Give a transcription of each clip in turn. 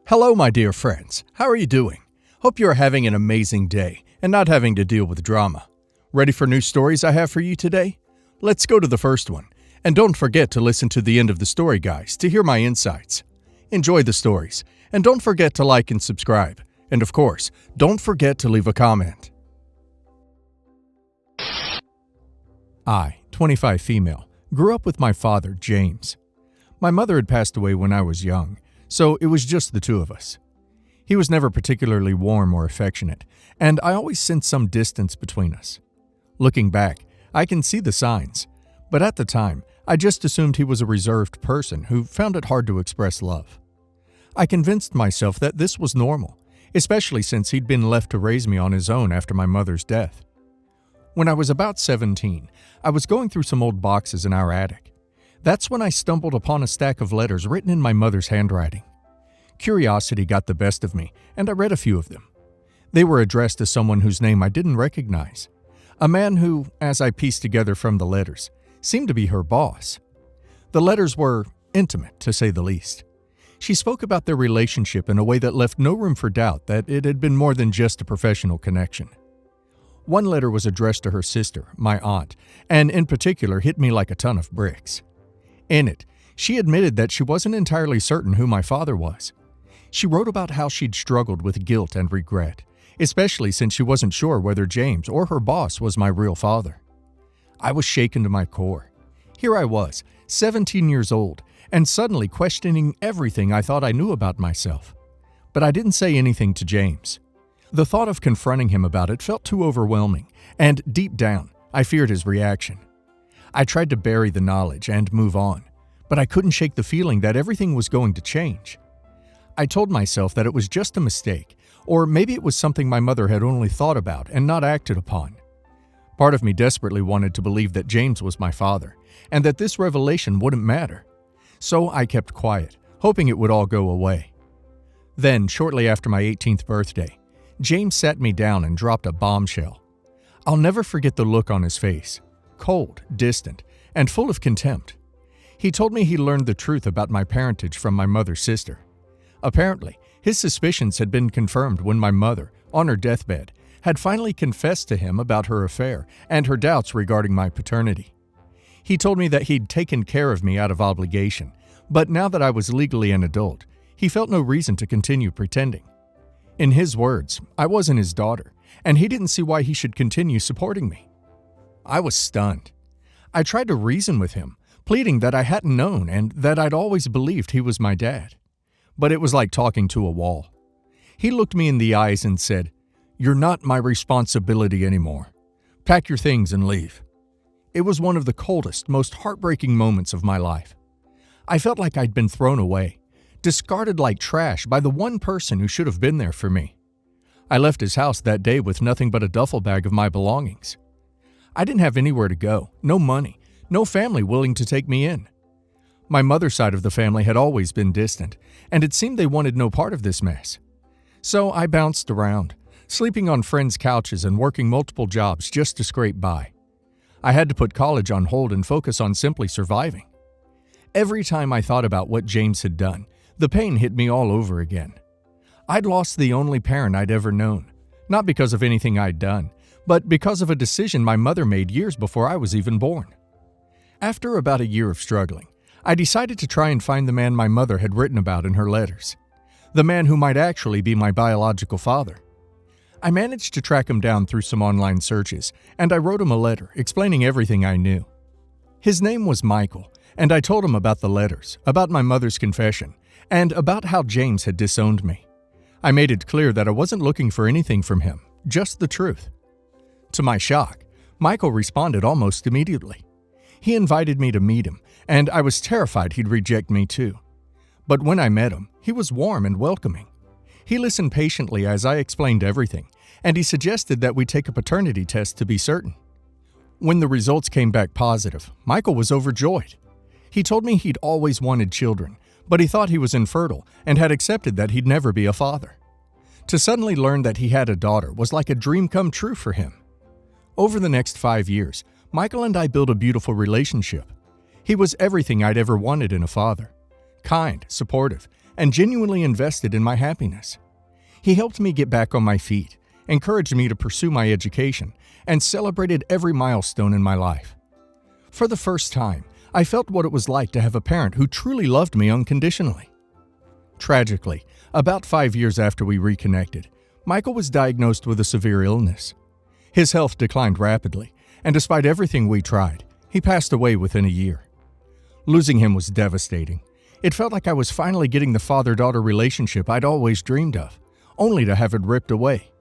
Hello, my dear friends. How are you doing? Hope you are having an amazing day and not having to deal with drama. Ready for new stories I have for you today? Let's go to the first one. And don't forget to listen to the end of the story, guys, to hear my insights. Enjoy the stories, and don't forget to like and subscribe. And of course, don't forget to leave a comment. I, 25 female, grew up with my father, James. My mother had passed away when I was young, so it was just the two of us. He was never particularly warm or affectionate, and I always sensed some distance between us. Looking back, I can see the signs, but at the time, I just assumed he was a reserved person who found it hard to express love. I convinced myself that this was normal, especially since he'd been left to raise me on his own after my mother's death. When I was about 17, I was going through some old boxes in our attic. That's when I stumbled upon a stack of letters written in my mother's handwriting. Curiosity got the best of me, and I read a few of them. They were addressed to someone whose name I didn't recognize. A man who, as I pieced together from the letters, seemed to be her boss. The letters were intimate, to say the least. She spoke about their relationship in a way that left no room for doubt that it had been more than just a professional connection. One letter was addressed to her sister, my aunt, and in particular hit me like a ton of bricks. In it, she admitted that she wasn't entirely certain who my father was. She wrote about how she'd struggled with guilt and regret, especially since she wasn't sure whether James or her boss was my real father. I was shaken to my core. Here I was, 17 years old, and suddenly questioning everything I thought I knew about myself. But I didn't say anything to James. The thought of confronting him about it felt too overwhelming, and deep down, I feared his reaction. I tried to bury the knowledge and move on, but I couldn't shake the feeling that everything was going to change. I told myself that it was just a mistake, or maybe it was something my mother had only thought about and not acted upon. Part of me desperately wanted to believe that James was my father, and that this revelation wouldn't matter. So I kept quiet, hoping it would all go away. Then, shortly after my 18th birthday, James sat me down and dropped a bombshell. I'll never forget the look on his face. Cold, distant, and full of contempt. He told me he learned the truth about my parentage from my mother's sister. Apparently, his suspicions had been confirmed when my mother, on her deathbed, had finally confessed to him about her affair and her doubts regarding my paternity. He told me that he'd taken care of me out of obligation, but now that I was legally an adult, he felt no reason to continue pretending. In his words, I wasn't his daughter, and he didn't see why he should continue supporting me. I was stunned. I tried to reason with him, pleading that I hadn't known and that I'd always believed he was my dad. But it was like talking to a wall. He looked me in the eyes and said, "You're not my responsibility anymore. Pack your things and leave." It was one of the coldest, most heartbreaking moments of my life. I felt like I'd been thrown away, discarded like trash by the one person who should have been there for me. I left his house that day with nothing but a duffel bag of my belongings. I didn't have anywhere to go, no money, no family willing to take me in. My mother's side of the family had always been distant, and it seemed they wanted no part of this mess. So I bounced around, sleeping on friends' couches and working multiple jobs just to scrape by. I had to put college on hold and focus on simply surviving. Every time I thought about what James had done, the pain hit me all over again. I'd lost the only parent I'd ever known, not because of anything I'd done, but because of a decision my mother made years before I was even born. After about a year of struggling, I decided to try and find the man my mother had written about in her letters, the man who might actually be my biological father. I managed to track him down through some online searches, and I wrote him a letter explaining everything I knew. His name was Michael, and I told him about the letters, about my mother's confession, and about how James had disowned me. I made it clear that I wasn't looking for anything from him, just the truth. To my shock, Michael responded almost immediately. He invited me to meet him, and I was terrified he'd reject me too. But when I met him, he was warm and welcoming. He listened patiently as I explained everything, and he suggested that we take a paternity test to be certain. When the results came back positive, Michael was overjoyed. He told me he'd always wanted children, but he thought he was infertile and had accepted that he'd never be a father. To suddenly learn that he had a daughter was like a dream come true for him. Over the next 5 years, Michael and I built a beautiful relationship. He was everything I'd ever wanted in a father. Kind, supportive, and genuinely invested in my happiness. He helped me get back on my feet, encouraged me to pursue my education, and celebrated every milestone in my life. For the first time, I felt what it was like to have a parent who truly loved me unconditionally. Tragically, about 5 years after we reconnected, Michael was diagnosed with a severe illness. His health declined rapidly, and despite everything we tried, he passed away within a year. Losing him was devastating. It felt like I was finally getting the father-daughter relationship I'd always dreamed of, only to have it ripped away.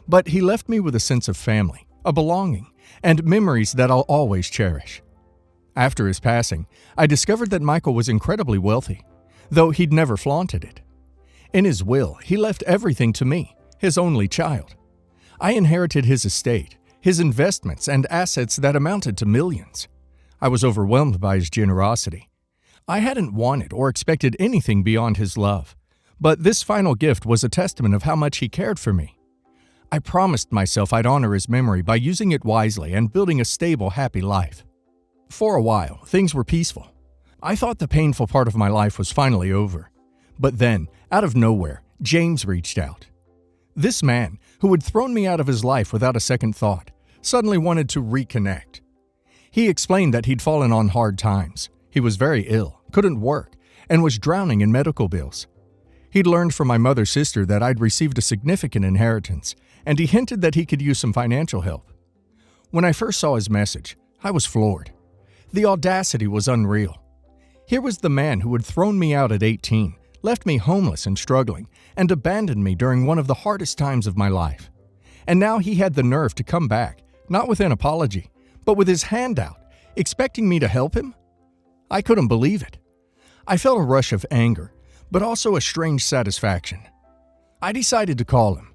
But he left me with a sense of family, a belonging, and memories that I'll always cherish. After his passing, I discovered that Michael was incredibly wealthy, though he'd never flaunted it. In his will, he left everything to me, his only child. I inherited his estate, his investments, and assets that amounted to millions. I was overwhelmed by his generosity. I hadn't wanted or expected anything beyond his love, but this final gift was a testament of how much he cared for me. I promised myself I'd honor his memory by using it wisely and building a stable, happy life. For a while, things were peaceful. I thought the painful part of my life was finally over. But then, out of nowhere, James reached out. This man, who had thrown me out of his life without a second thought, suddenly wanted to reconnect. He explained that he'd fallen on hard times. He was very ill, couldn't work, and was drowning in medical bills. He'd learned from my mother's sister that I'd received a significant inheritance, and he hinted that he could use some financial help. When I first saw his message, I was floored. The audacity was unreal. Here was the man who had thrown me out at 18, left me homeless and struggling, and abandoned me during one of the hardest times of my life. And now he had the nerve to come back, not with an apology, but with his hand out, expecting me to help him? I couldn't believe it. I felt a rush of anger, but also a strange satisfaction. I decided to call him.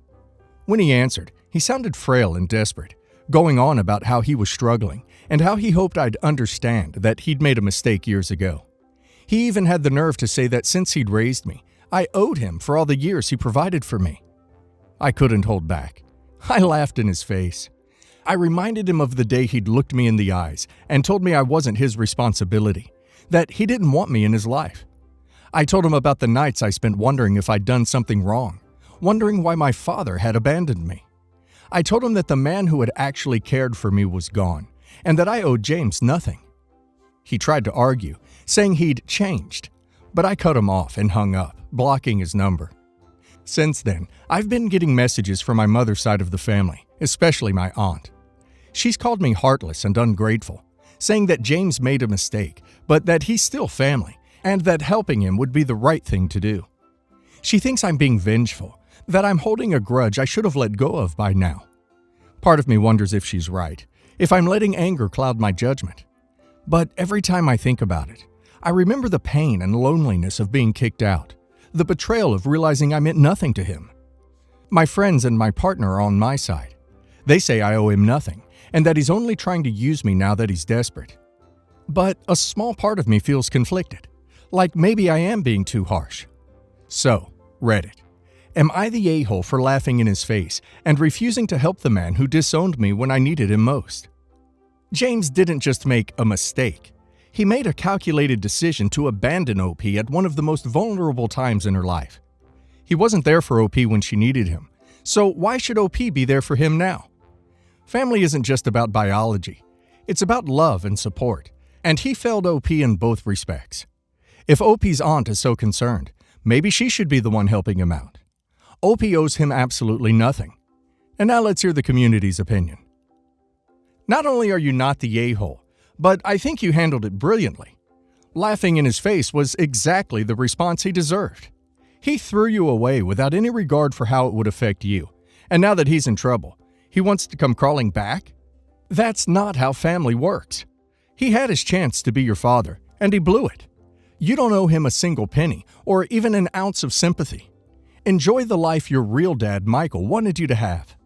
When he answered, he sounded frail and desperate, going on about how he was struggling and how he hoped I'd understand that he'd made a mistake years ago. He even had the nerve to say that since he'd raised me, I owed him for all the years he provided for me. I couldn't hold back. I laughed in his face. I reminded him of the day he'd looked me in the eyes and told me I wasn't his responsibility, that he didn't want me in his life. I told him about the nights I spent wondering if I'd done something wrong, wondering why my father had abandoned me. I told him that the man who had actually cared for me was gone, and that I owed James nothing. He tried to argue, saying he'd changed, but I cut him off and hung up, blocking his number. Since then, I've been getting messages from my mother's side of the family, especially my aunt. She's called me heartless and ungrateful, saying that James made a mistake, but that he's still family, and that helping him would be the right thing to do. She thinks I'm being vengeful, that I'm holding a grudge I should have let go of by now. Part of me wonders if she's right, if I'm letting anger cloud my judgment. But every time I think about it, I remember the pain and loneliness of being kicked out, the betrayal of realizing I meant nothing to him. My friends and my partner are on my side. They say I owe him nothing, and that he's only trying to use me now that he's desperate. But a small part of me feels conflicted, like maybe I am being too harsh. So, Reddit. Am I the a-hole for laughing in his face and refusing to help the man who disowned me when I needed him most? James didn't just make a mistake. He made a calculated decision to abandon OP at one of the most vulnerable times in her life. He wasn't there for OP when she needed him, so why should OP be there for him now? Family isn't just about biology. It's about love and support, and he failed OP in both respects. If OP's aunt is so concerned, maybe she should be the one helping him out. OP owes him absolutely nothing. And now let's hear the community's opinion. Not only are you not the a-hole, but I think you handled it brilliantly. Laughing in his face was exactly the response he deserved. He threw you away without any regard for how it would affect you, and now that he's in trouble, he wants to come crawling back? That's not how family works. He had his chance to be your father, and he blew it. You don't owe him a single penny, or even an ounce of sympathy. Enjoy the life your real dad, Michael, wanted you to have.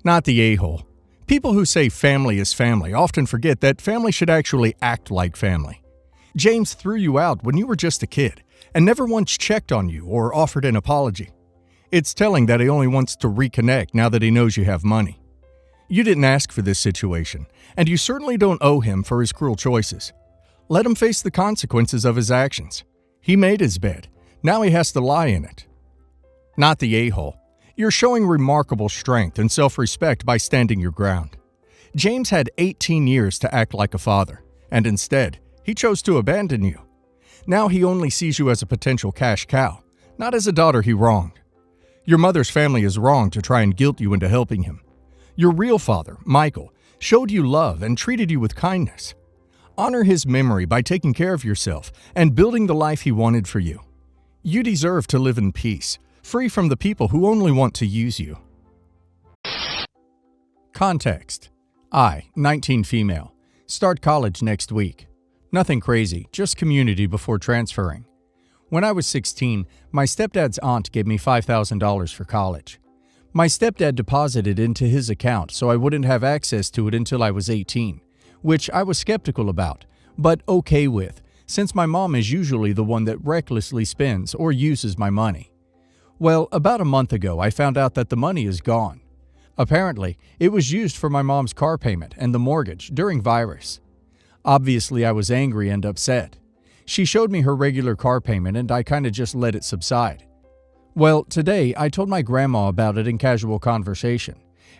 Not the a-hole. People who say family is family often forget that family should actually act like family. James threw you out when you were just a kid and never once checked on you or offered an apology. It's telling that he only wants to reconnect now that he knows you have money. You didn't ask for this situation, and you certainly don't owe him for his cruel choices. Let him face the consequences of his actions. He made his bed. Now he has to lie in it. Not the a-hole. You're showing remarkable strength and self-respect by standing your ground. James had 18 years to act like a father, and instead, he chose to abandon you. Now he only sees you as a potential cash cow, not as a daughter he wronged. Your mother's family is wrong to try and guilt you into helping him. Your real father, Michael, showed you love and treated you with kindness. Honor his memory by taking care of yourself and building the life he wanted for you. You deserve to live in peace, free from the people who only want to use you. Context: I, 19 female, start college next week. Nothing crazy, just community before transferring. When I was 16, my stepdad's aunt gave me $5,000 for college. My stepdad deposited into his account so I wouldn't have access to it until I was 18, which I was skeptical about, but okay with, since my mom is usually the one that recklessly spends or uses my money. Well, about a month ago, I found out that the money is gone. Apparently, it was used for my mom's car payment and the mortgage during virus. Obviously, I was angry and upset. She showed me her regular car payment and I kinda just let it subside. Well, today I told my grandma about it in casual conversation,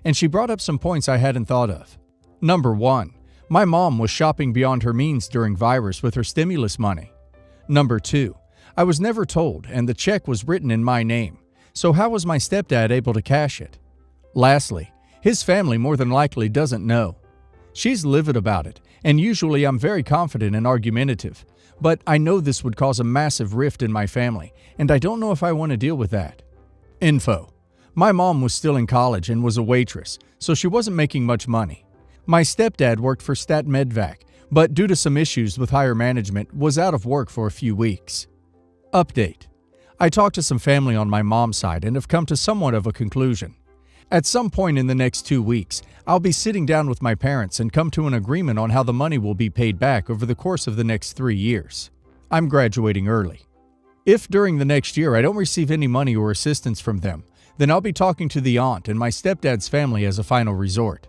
and she brought up some points I hadn't thought of. Number 1, my mom was shopping beyond her means during virus with her stimulus money. Number 2, I was never told and the check was written in my name, so how was my stepdad able to cash it? Lastly, his family more than likely doesn't know. She's livid about it, and usually I'm very confident and argumentative, but I know this would cause a massive rift in my family, and I don't know if I want to deal with that. Info: my mom was still in college and was a waitress, so she wasn't making much money. My stepdad worked for Stat Medvac, but due to some issues with higher management, was out of work for a few weeks. Update: I talked to some family on my mom's side and have come to somewhat of a conclusion. At some point in the next 2 weeks, I'll be sitting down with my parents and come to an agreement on how the money will be paid back over the course of the next 3 years. I'm graduating early. If during the next year I don't receive any money or assistance from them, then I'll be talking to the aunt and my stepdad's family as a final resort.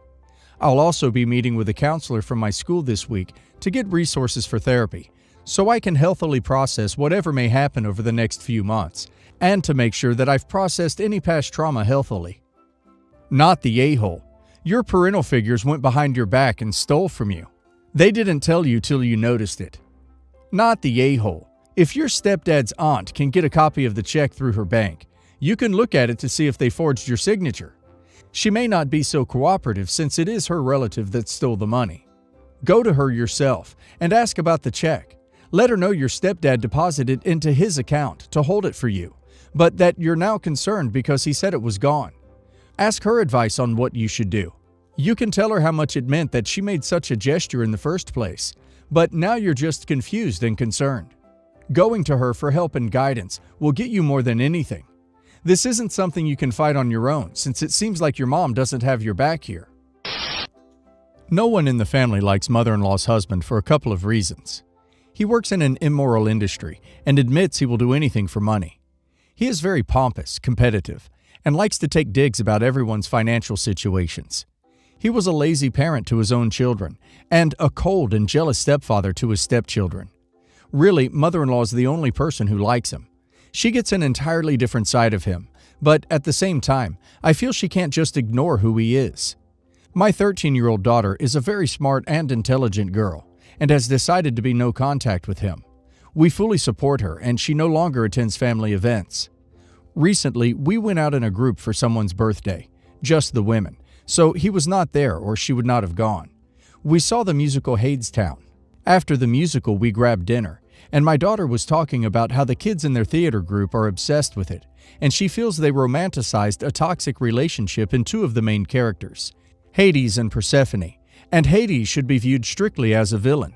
I'll also be meeting with a counselor from my school this week to get resources for therapy, so I can healthily process whatever may happen over the next few months, and to make sure that I've processed any past trauma healthily. Not the a-hole. Your parental figures went behind your back and stole from you. They didn't tell you till you noticed it. Not the a-hole. If your stepdad's aunt can get a copy of the check through her bank, you can look at it to see if they forged your signature. She may not be so cooperative since it is her relative that stole the money. Go to her yourself and ask about the check. Let her know your stepdad deposited into his account to hold it for you, but that you're now concerned because he said it was gone. Ask her advice on what you should do. You can tell her how much it meant that she made such a gesture in the first place, but now you're just confused and concerned. Going to her for help and guidance will get you more than anything. This isn't something you can fight on your own, since it seems like your mom doesn't have your back here. No one in the family likes mother-in-law's husband for a couple of reasons. He works in an immoral industry and admits he will do anything for money. He is very pompous, competitive, and likes to take digs about everyone's financial situations. He was a lazy parent to his own children, and a cold and jealous stepfather to his stepchildren. Really, mother-in-law is the only person who likes him. She gets an entirely different side of him, but at the same time, I feel she can't just ignore who he is. My 13-year-old daughter is a very smart and intelligent girl, and has decided to be no contact with him. We fully support her, and she no longer attends family events. Recently, we went out in a group for someone's birthday, just the women, so he was not there or she would not have gone. We saw the musical Hadestown. After the musical, we grabbed dinner, and my daughter was talking about how the kids in their theater group are obsessed with it, and she feels they romanticized a toxic relationship in two of the main characters, Hades and Persephone, and Hades should be viewed strictly as a villain.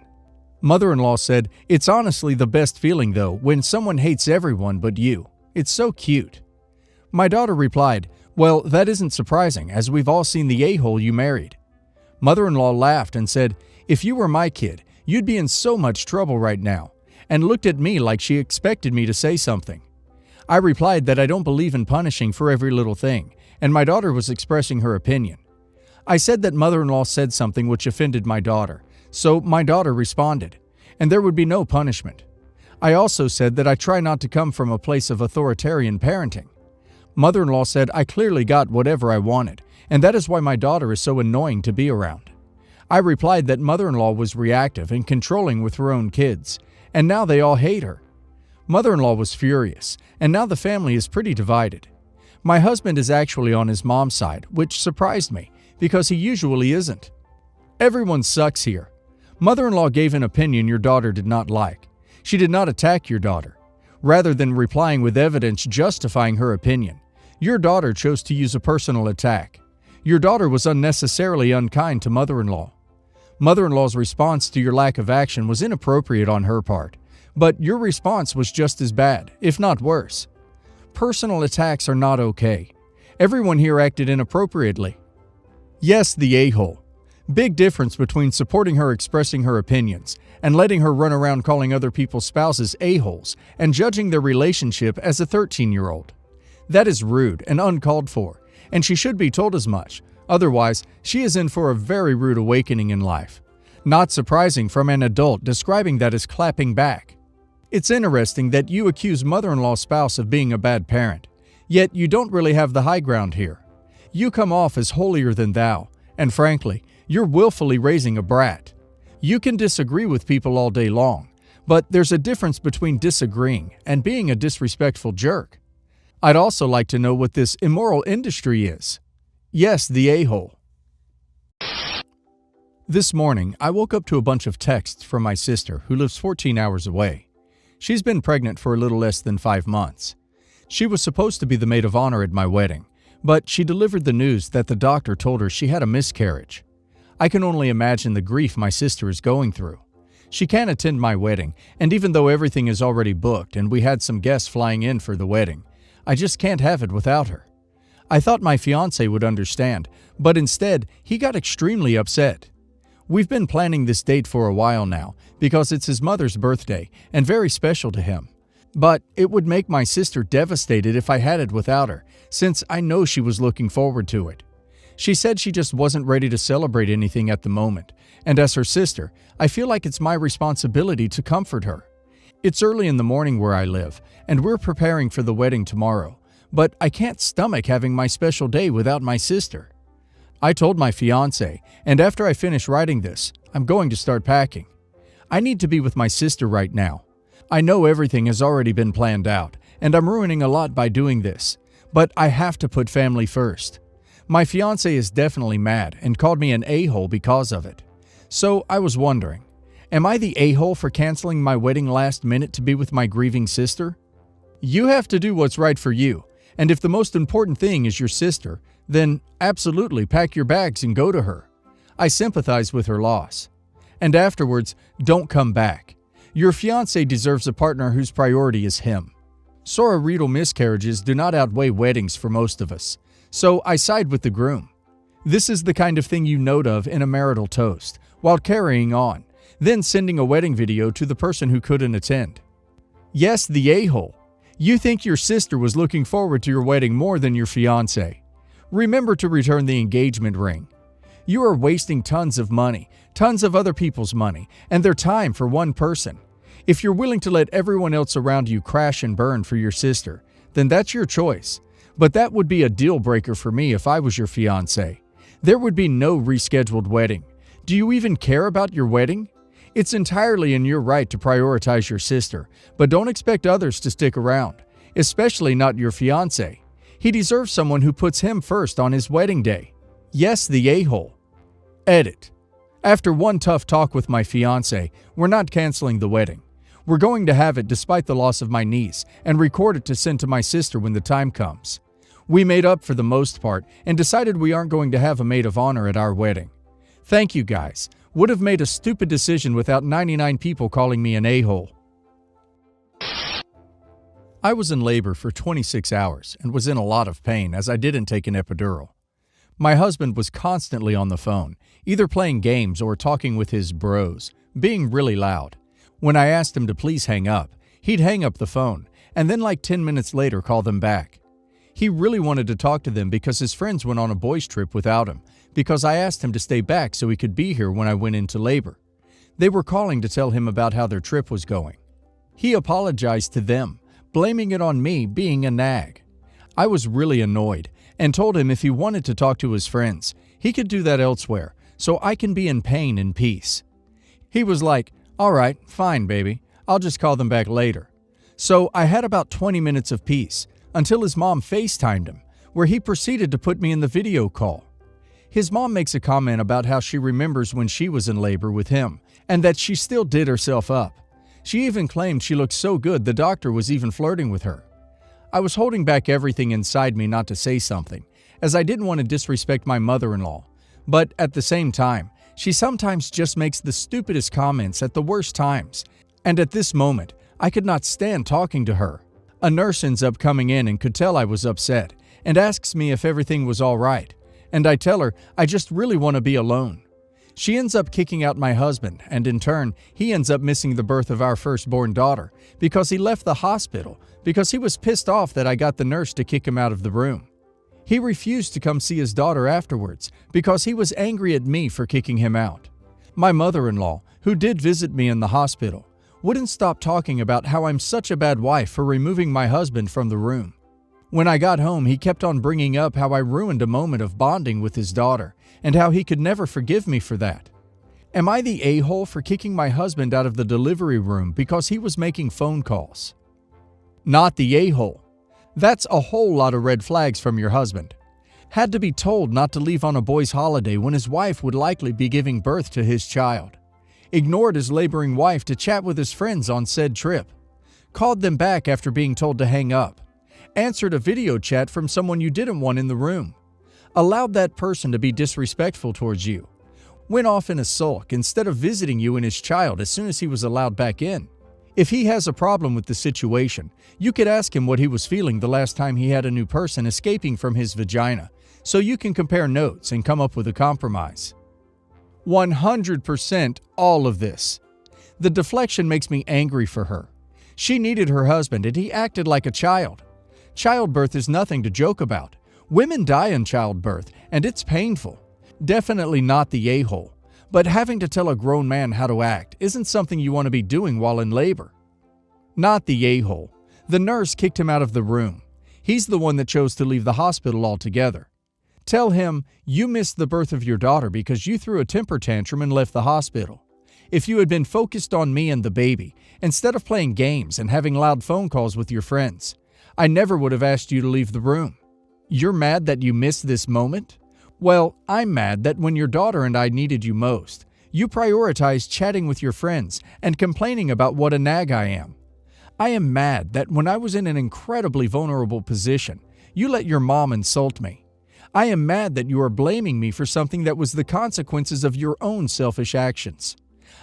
Mother-in-law said, "It's honestly the best feeling though, when someone hates everyone but you. It's so cute." My daughter replied, "Well, that isn't surprising, as we've all seen the a-hole you married." Mother-in-law laughed and said, "If you were my kid, you'd be in so much trouble right now," and looked at me like she expected me to say something. I replied that I don't believe in punishing for every little thing, and my daughter was expressing her opinion. I said that mother-in-law said something which offended my daughter, so my daughter responded, and there would be no punishment. I also said that I try not to come from a place of authoritarian parenting. Mother-in-law said I clearly got whatever I wanted, and that is why my daughter is so annoying to be around. I replied that mother-in-law was reactive and controlling with her own kids, and now they all hate her. Mother-in-law was furious, and now the family is pretty divided. My husband is actually on his mom's side, which surprised me, because he usually isn't. Everyone sucks here. Mother-in-law gave an opinion your daughter did not like. She did not attack your daughter. Rather than replying with evidence justifying her opinion, your daughter chose to use a personal attack. Your daughter was unnecessarily unkind to mother-in-law. Mother-in-law's response to your lack of action was inappropriate on her part, but your response was just as bad, if not worse. Personal attacks are not okay. Everyone here acted inappropriately. Yes, the a-hole. Big difference between supporting her expressing her opinions and letting her run around calling other people's spouses a-holes and judging their relationship as a 13-year-old. That is rude and uncalled for, and she should be told as much. Otherwise, she is in for a very rude awakening in life. Not surprising from an adult describing that as clapping back. It's interesting that you accuse mother-in-law's spouse of being a bad parent, yet you don't really have the high ground here. You come off as holier than thou, and frankly, you're willfully raising a brat. You can disagree with people all day long, but there's a difference between disagreeing and being a disrespectful jerk. I'd also like to know what this immoral industry is. Yes, the a-hole. This morning, I woke up to a bunch of texts from my sister, who lives 14 hours away. She's been pregnant for a little less than 5 months. She was supposed to be the maid of honor at my wedding, but she delivered the news that the doctor told her she had a miscarriage. I can only imagine the grief my sister is going through. She can't attend my wedding, and even though everything is already booked and we had some guests flying in for the wedding, I just can't have it without her. I thought my fiancé would understand, but instead, he got extremely upset. We've been planning this date for a while now because it's his mother's birthday and very special to him. But it would make my sister devastated if I had it without her, since I know she was looking forward to it. She said she just wasn't ready to celebrate anything at the moment, and as her sister, I feel like it's my responsibility to comfort her. It's early in the morning where I live, and we're preparing for the wedding tomorrow, but I can't stomach having my special day without my sister. I told my fiancé, and after I finish writing this, I'm going to start packing. I need to be with my sister right now. I know everything has already been planned out, and I'm ruining a lot by doing this, but I have to put family first. My fiancé is definitely mad and called me an a-hole because of it. So I was wondering, am I the a-hole for canceling my wedding last minute to be with my grieving sister? You have to do what's right for you, and if the most important thing is your sister, then absolutely pack your bags and go to her. I sympathize with her loss. And afterwards, don't come back. Your fiancé deserves a partner whose priority is him. Sororital miscarriages do not outweigh weddings for most of us, so I side with the groom. This is the kind of thing you note of in a marital toast, while carrying on, then sending a wedding video to the person who couldn't attend. Yes, the a-hole. You think your sister was looking forward to your wedding more than your fiancé. Remember to return the engagement ring. You are wasting tons of money, tons of other people's money, and their time for one person. If you're willing to let everyone else around you crash and burn for your sister, then that's your choice. But that would be a deal breaker for me if I was your fiancé. There would be no rescheduled wedding. Do you even care about your wedding? It's entirely in your right to prioritize your sister, but don't expect others to stick around, especially not your fiancé. He deserves someone who puts him first on his wedding day. Yes, the a-hole. Edit. After one tough talk with my fiancé, we're not canceling the wedding. We're going to have it despite the loss of my niece and record it to send to my sister when the time comes. We made up for the most part and decided we aren't going to have a maid of honor at our wedding. Thank you guys. Would have made a stupid decision without 99 people calling me an a-hole. I was in labor for 26 hours and was in a lot of pain as I didn't take an epidural. My husband was constantly on the phone, either playing games or talking with his bros, being really loud. When I asked him to please hang up, he'd hang up the phone and then like 10 minutes later call them back. He really wanted to talk to them because his friends went on a boys' trip without him because I asked him to stay back so he could be here when I went into labor. They were calling to tell him about how their trip was going. He apologized to them, blaming it on me being a nag. I was really annoyed and told him if he wanted to talk to his friends, he could do that elsewhere, so I can be in pain in peace. He was like, "All right, fine, baby. I'll just call them back later." So I had about 20 minutes of peace until his mom FaceTimed him, where he proceeded to put me in the video call. His mom makes a comment about how she remembers when she was in labor with him and that she still did herself up. She even claimed she looked so good the doctor was even flirting with her. I was holding back everything inside me not to say something, as I didn't want to disrespect my mother-in-law. But at the same time, she sometimes just makes the stupidest comments at the worst times, and at this moment, I could not stand talking to her. A nurse ends up coming in and could tell I was upset, and asks me if everything was all right, and I tell her I just really want to be alone. She ends up kicking out my husband, and in turn, he ends up missing the birth of our firstborn daughter because he left the hospital because he was pissed off that I got the nurse to kick him out of the room. He refused to come see his daughter afterwards because he was angry at me for kicking him out. My mother-in-law, who did visit me in the hospital, wouldn't stop talking about how I'm such a bad wife for removing my husband from the room. When I got home, he kept on bringing up how I ruined a moment of bonding with his daughter and how he could never forgive me for that. Am I the a-hole for kicking my husband out of the delivery room because he was making phone calls? Not the a-hole. That's a whole lot of red flags from your husband. Had to be told not to leave on a boys' holiday when his wife would likely be giving birth to his child. Ignored his laboring wife to chat with his friends on said trip. Called them back after being told to hang up. Answered a video chat from someone you didn't want in the room. Allowed that person to be disrespectful towards you. Went off in a sulk instead of visiting you and his child as soon as he was allowed back in. If he has a problem with the situation, you could ask him what he was feeling the last time he had a new person escaping from his vagina, so you can compare notes and come up with a compromise. 100% all of this. The deflection makes me angry for her. She needed her husband and he acted like a child. Childbirth is nothing to joke about. Women die in childbirth and it's painful. Definitely not the a-hole. But having to tell a grown man how to act isn't something you want to be doing while in labor. Not the a-hole. The nurse kicked him out of the room. He's the one that chose to leave the hospital altogether. Tell him you missed the birth of your daughter because you threw a temper tantrum and left the hospital. If you had been focused on me and the baby, instead of playing games and having loud phone calls with your friends, I never would have asked you to leave the room. You're mad that you missed this moment? Well, I'm mad that when your daughter and I needed you most, you prioritized chatting with your friends and complaining about what a nag I am. I am mad that when I was in an incredibly vulnerable position, you let your mom insult me. I am mad that you are blaming me for something that was the consequences of your own selfish actions.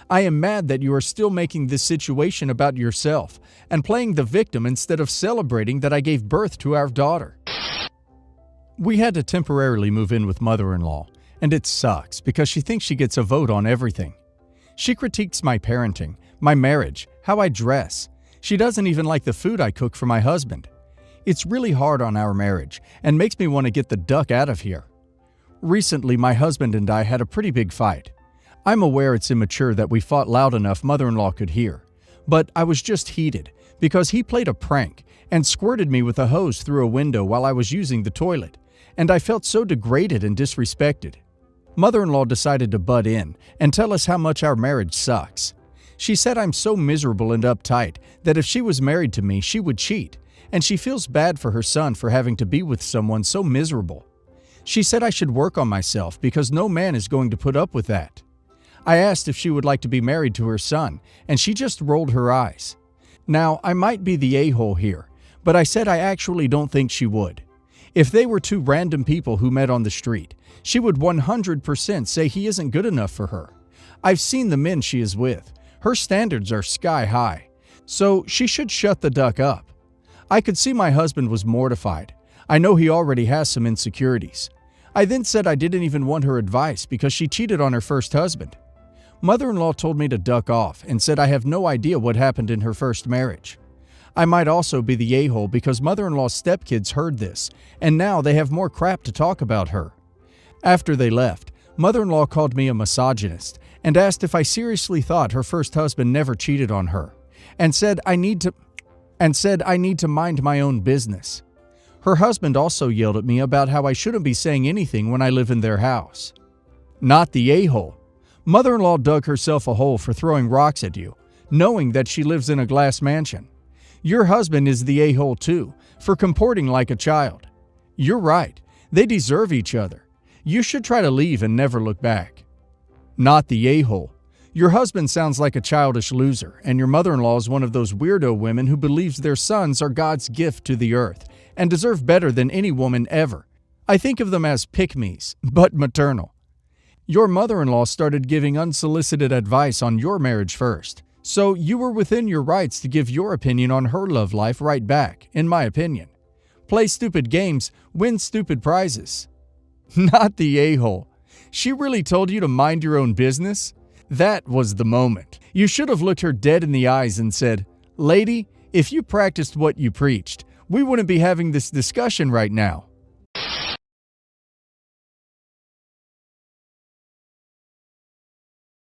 I am mad that you are still making this situation about yourself and playing the victim instead of celebrating that I gave birth to our daughter. We had to temporarily move in with mother-in-law, and it sucks because she thinks she gets a vote on everything. She critiques my parenting, my marriage, how I dress. She doesn't even like the food I cook for my husband. It's really hard on our marriage and makes me want to get the duck out of here. Recently, my husband and I had a pretty big fight. I'm aware it's immature that we fought loud enough mother-in-law could hear, but I was just heated because he played a prank and squirted me with a hose through a window while I was using the toilet, and I felt so degraded and disrespected. Mother-in-law decided to butt in and tell us how much our marriage sucks. She said I'm so miserable and uptight that if she was married to me, she would cheat, and she feels bad for her son for having to be with someone so miserable. She said I should work on myself because no man is going to put up with that. I asked if she would like to be married to her son, and she just rolled her eyes. Now, I might be the a-hole here, but I said I actually don't think she would. If they were two random people who met on the street, she would 100% say he isn't good enough for her. I've seen the men she is with. Her standards are sky high, so she should shut the duck up. I could see my husband was mortified. I know he already has some insecurities. I then said I didn't even want her advice because she cheated on her first husband. Mother-in-law told me to duck off and said I have no idea what happened in her first marriage. I might also be the a-hole because mother-in-law's stepkids heard this, and now they have more crap to talk about her. After they left, mother-in-law called me a misogynist and asked if I seriously thought her first husband never cheated on her, and said I need to mind my own business. Her husband also yelled at me about how I shouldn't be saying anything when I live in their house. Not the a-hole. Mother-in-law dug herself a hole for throwing rocks at you, knowing that she lives in a glass mansion. Your husband is the a-hole too, for comporting like a child. You're right. They deserve each other. You should try to leave and never look back. Not the a-hole. Your husband sounds like a childish loser, and your mother-in-law is one of those weirdo women who believes their sons are God's gift to the earth and deserve better than any woman ever. I think of them as pick-me's, but maternal. Your mother-in-law started giving unsolicited advice on your marriage first, so you were within your rights to give your opinion on her love life right back, in my opinion. Play stupid games, win stupid prizes. Not the a-hole. She really told you to mind your own business? That was the moment. You should have looked her dead in the eyes and said, "Lady, if you practiced what you preached, we wouldn't be having this discussion right now."